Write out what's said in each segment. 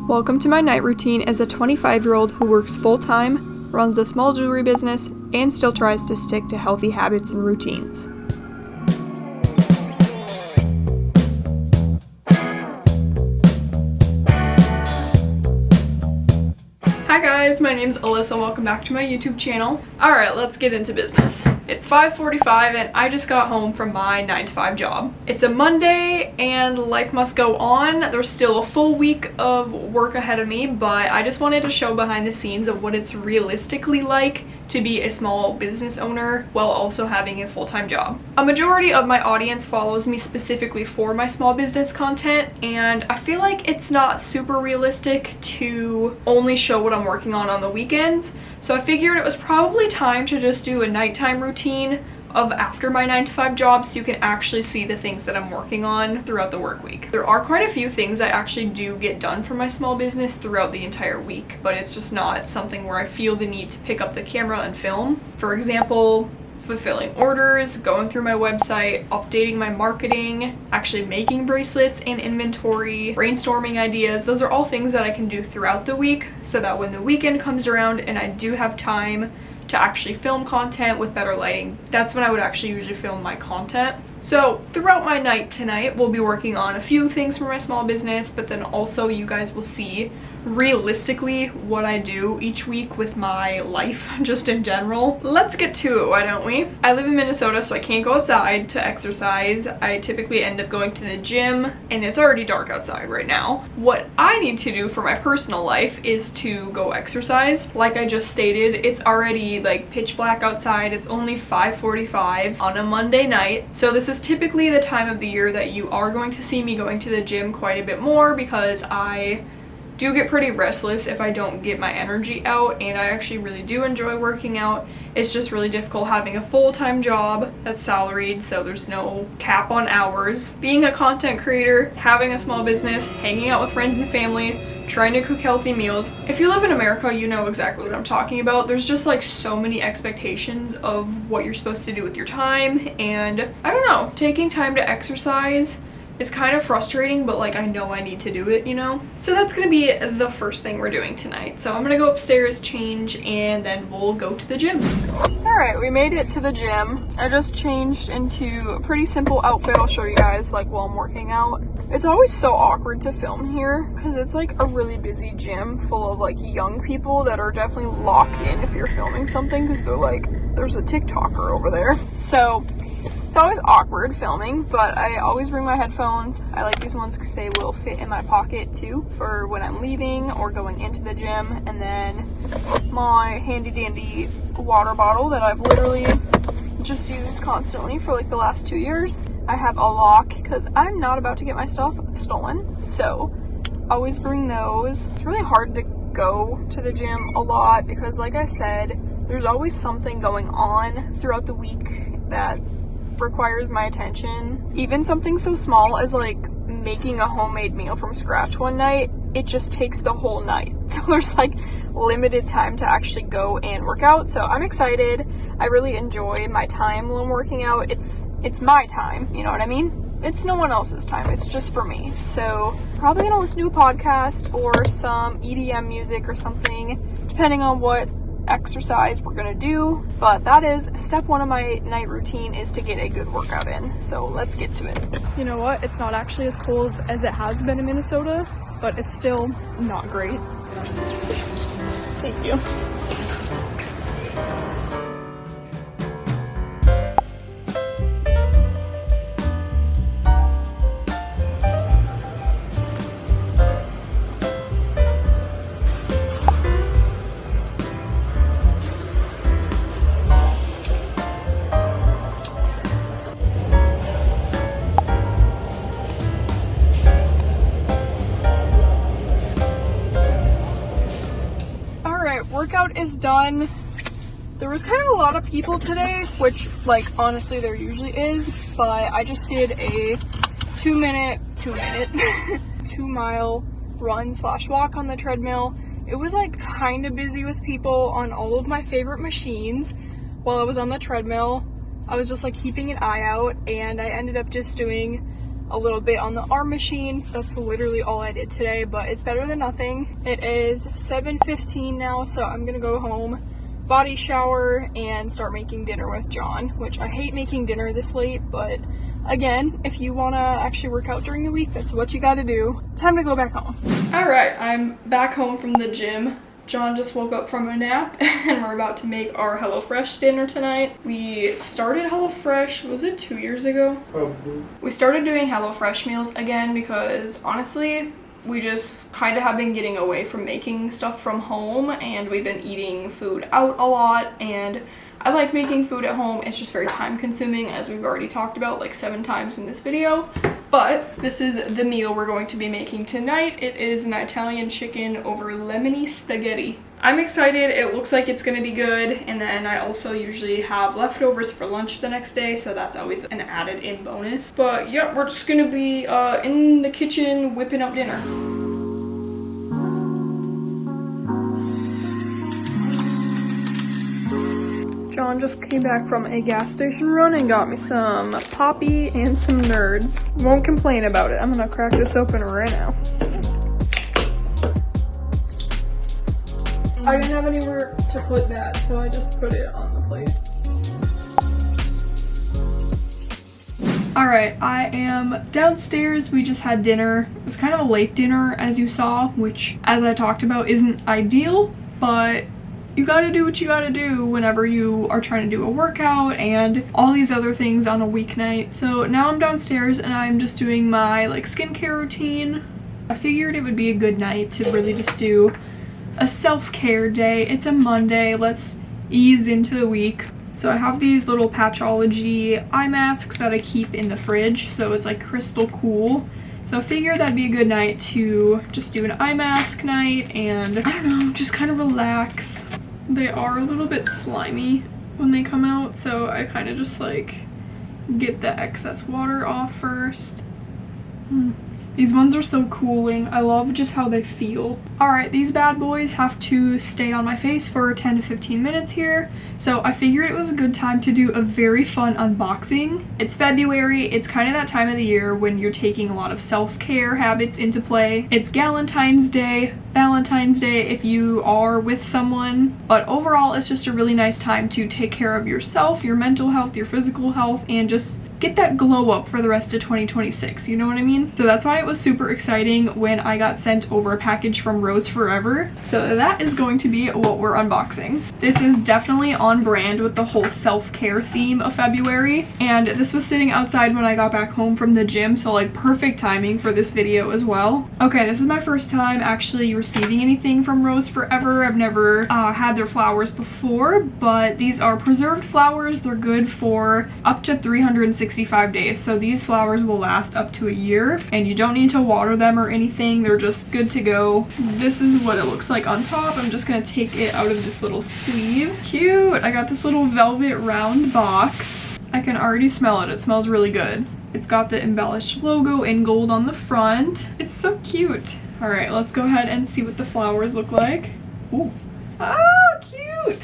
Welcome to my night routine as a 25-year-old who works full-time, runs a small jewelry business, and still tries to stick to healthy habits and routines. Hi guys, my name's Alyssa. Welcome back to my YouTube channel. Alright, let's get into business. It's 5:45 and I just got home from my 9-to-5 job. It's a Monday and life must go on. There's still a full week of work ahead of me, but I just wanted to show behind the scenes of what it's realistically like to be a small business owner while also having a full-time job. A majority of my audience follows me specifically for my small business content, and I feel like it's not super realistic to only show what I'm working on the weekends. So I figured it was probably time to just do a nighttime routine of after my 9-to-5 job so you can actually see the things that I'm working on throughout the work week. There are quite a few things I actually do get done for my small business throughout the entire week, but it's just not something where I feel the need to pick up the camera and film. For example, fulfilling orders, going through my website, updating my marketing, actually making bracelets and inventory, brainstorming ideas. Those are all things that I can do throughout the week so that when the weekend comes around and I do have time to actually film content with better lighting, that's when I would actually usually film my content. So throughout my night tonight, we'll be working on a few things for my small business, but then also you guys will see realistically what I do each week with my life just in general. Let's get to it, why don't we? I live in Minnesota, so I can't go outside to exercise. I typically end up going to the gym, and it's already dark outside right now. What I need to do for my personal life is to go exercise. Like I just stated, it's already like pitch black outside. It's only 5:45 on a Monday night. So this is typically the time of the year that you are going to see me going to the gym quite a bit more, because I do get pretty restless if I don't get my energy out, and I actually really do enjoy working out. It's just really difficult having a full-time job that's salaried, so there's no cap on hours. Being a content creator, having a small business, hanging out with friends and family, trying to cook healthy meals. If you live in America, you know exactly what I'm talking about. There's just like so many expectations of what you're supposed to do with your time, and I don't know, taking time to exercise, it's kind of frustrating, but like I know I need to do it, you know? So that's gonna be the first thing we're doing tonight. So I'm gonna go upstairs, change, and then we'll go to the gym. All right, we made it to the gym. I just changed into a pretty simple outfit. I'll show you guys like while I'm working out. It's always so awkward to film here because it's like a really busy gym full of like young people that are definitely locked in if you're filming something, because they're like, there's a TikToker over there. So it's always awkward filming, but I always bring my headphones. I like these ones because they will fit in my pocket too for when I'm leaving or going into the gym. And then my handy dandy water bottle that I've literally just used constantly for like the last 2 years. I have a lock because I'm not about to get my stuff stolen, so always bring those. It's really hard to go to the gym a lot because, like I said, there's always something going on throughout the week that requires my attention. Even something so small as like making a homemade meal from scratch one night, it just takes the whole night. So there's like limited time to actually go and work out. So I'm excited. I really enjoy my time when I'm working out. It's my time, you know what I mean? It's no one else's time, it's just for me. So probably gonna listen to a podcast or some EDM music or something, depending on what exercise we're gonna do. But that is step one of my night routine, is to get a good workout in. So let's get to it. You know what, it's not actually as cold as it has been in Minnesota, but it's still not great. Thank you. Workout is done. There was kind of a lot of people today, which like honestly there usually is, but I just did a 2 mile run / walk on the treadmill. It was like kind of busy with people on all of my favorite machines. While I was on the treadmill, I was just like keeping an eye out, and I ended up just doing a little bit on the arm machine. That's literally all I did today, but it's better than nothing. It is 7:15 now, so I'm gonna go home, body shower, and start making dinner with John, which I hate making dinner this late, but again, if you want to actually work out during the week, that's what you got to do. Time to go back home. All right, I'm back home from the gym. John just woke up from a nap and we're about to make our HelloFresh dinner tonight. We started HelloFresh, was it 2 years ago? Probably. We started doing HelloFresh meals again because honestly, we just kind of have been getting away from making stuff from home, and we've been eating food out a lot, and I like making food at home. It's just very time consuming, as we've already talked about like 7 times in this video. But this is the meal we're going to be making tonight. It is an Italian chicken over lemony spaghetti. I'm excited. It looks like it's gonna be good, and then I also usually have leftovers for lunch the next day, so that's always an added in bonus. But yeah, we're just gonna be in the kitchen whipping up dinner. John just came back from a gas station run and got me some Poppy and some Nerds. Won't complain about it. I'm gonna crack this open right now. I didn't have anywhere to put that, so I just put it on the plate. Alright, I am downstairs. We just had dinner. It was kind of a late dinner, as you saw, which, as I talked about, isn't ideal, but you gotta do what you gotta do whenever you are trying to do a workout and all these other things on a weeknight. So now I'm downstairs and I'm just doing my like skincare routine. I figured it would be a good night to really just do a self-care day. It's a Monday, let's ease into the week. So I have these little Patchology eye masks that I keep in the fridge, so it's like crystal cool. So I figured that'd be a good night to just do an eye mask night and, I don't know, just kind of relax. They are a little bit slimy when they come out, so I kind of just like get the excess water off first. These ones are so cooling. I love just how they feel. Alright, these bad boys have to stay on my face for 10 to 15 minutes here, so I figured it was a good time to do a very fun unboxing. It's February, it's kind of that time of the year when you're taking a lot of self-care habits into play. It's Galentine's Day, Valentine's Day if you are with someone, but overall it's just a really nice time to take care of yourself, your mental health, your physical health, and just get that glow up for the rest of 2026, you know what I mean? So that's why it was super exciting when I got sent over a package from Rose Forever. So that is going to be what we're unboxing. This is definitely on brand with the whole self-care theme of February, and this was sitting outside when I got back home from the gym, so like perfect timing for this video as well. Okay, this is my first time actually receiving anything from Rose Forever. I've never had their flowers before, but these are preserved flowers. They're good for up to 365 days, so these flowers will last up to a year, and you don't need to water them or anything. They're just good to go. This is what it looks like on top. I'm just gonna take it out of this little sleeve. Cute! I got this little velvet round box. I can already smell it. It smells really good. It's got the embellished logo in gold on the front. It's so cute. All right, let's go ahead and see what the flowers look like. Ooh. Oh, cute!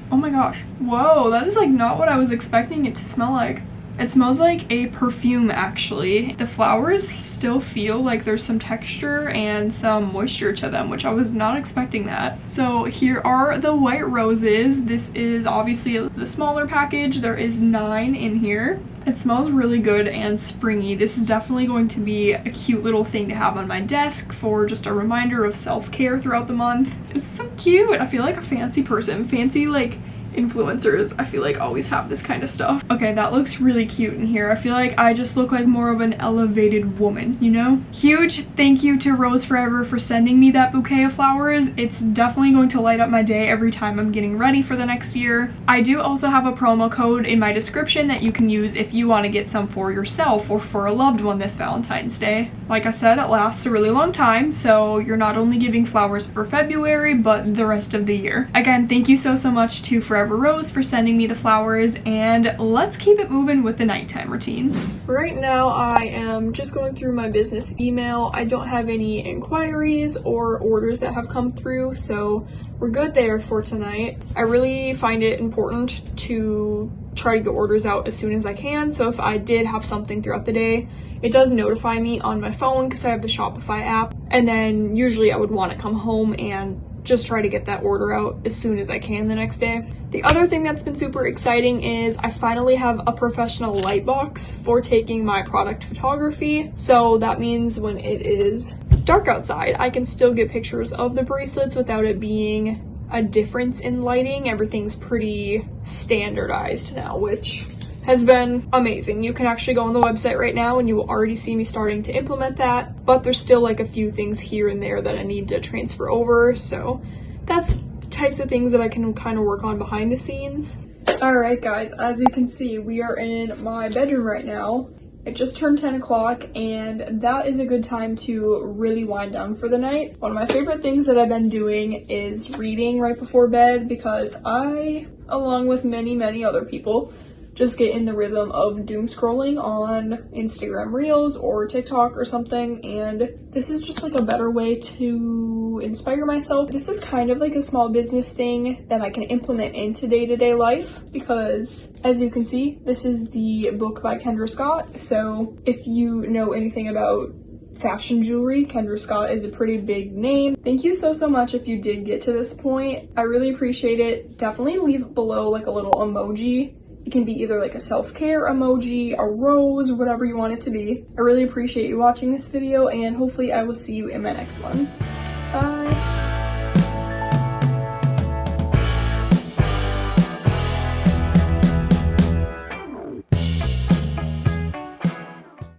Oh my gosh. Whoa, that is like not what I was expecting it to smell like. It smells like a perfume actually. The flowers still feel like there's some texture and some moisture to them, which I was not expecting that. So here are the white roses. This is obviously the smaller package. There is 9 in here. It smells really good and springy. This is definitely going to be a cute little thing to have on my desk for just a reminder of self-care throughout the month. It's so cute. I feel like a fancy person. Fancy like influencers, I feel like, always have this kind of stuff. Okay, that looks really cute in here. I feel like I just look like more of an elevated woman, you know? Huge thank you to Rose Forever for sending me that bouquet of flowers. It's definitely going to light up my day every time I'm getting ready for the next year. I do also have a promo code in my description that you can use if you want to get some for yourself or for a loved one this Valentine's Day. Like I said, it lasts a really long time, so you're not only giving flowers for February, but the rest of the year. Again, thank you so much to Forever Forever Rose for sending me the flowers, and let's keep it moving with the nighttime routine. Right now I am just going through my business email. I don't have any inquiries or orders that have come through, so we're good there for tonight. I really find it important to try to get orders out as soon as I can, so if I did have something throughout the day, it does notify me on my phone because I have the Shopify app, and then usually I would want to come home and just try to get that order out as soon as I can the next day. The other thing that's been super exciting is I finally have a professional light box for taking my product photography. So that means when it is dark outside, I can still get pictures of the bracelets without it being a difference in lighting. Everything's pretty standardized now, which has been amazing. You can actually go on the website right now and you will already see me starting to implement that, but there's still like a few things here and there that I need to transfer over, so that's types of things that I can kind of work on behind the scenes. Alright guys, as you can see, we are in my bedroom right now. It just turned 10 o'clock and that is a good time to really wind down for the night. One of my favorite things that I've been doing is reading right before bed because I, along with many other people, just get in the rhythm of doom scrolling on Instagram Reels or TikTok or something, and this is just like a better way to inspire myself. This is kind of like a small business thing that I can implement into day-to-day life because, as you can see, this is the book by Kendra Scott. So if you know anything about fashion jewelry, Kendra Scott is a pretty big name. Thank you so much if you did get to this point. I really appreciate it. Definitely leave below like a little emoji. It can be either like a self-care emoji, a rose, whatever you want it to be. I really appreciate you watching this video, and hopefully I will see you in my next one.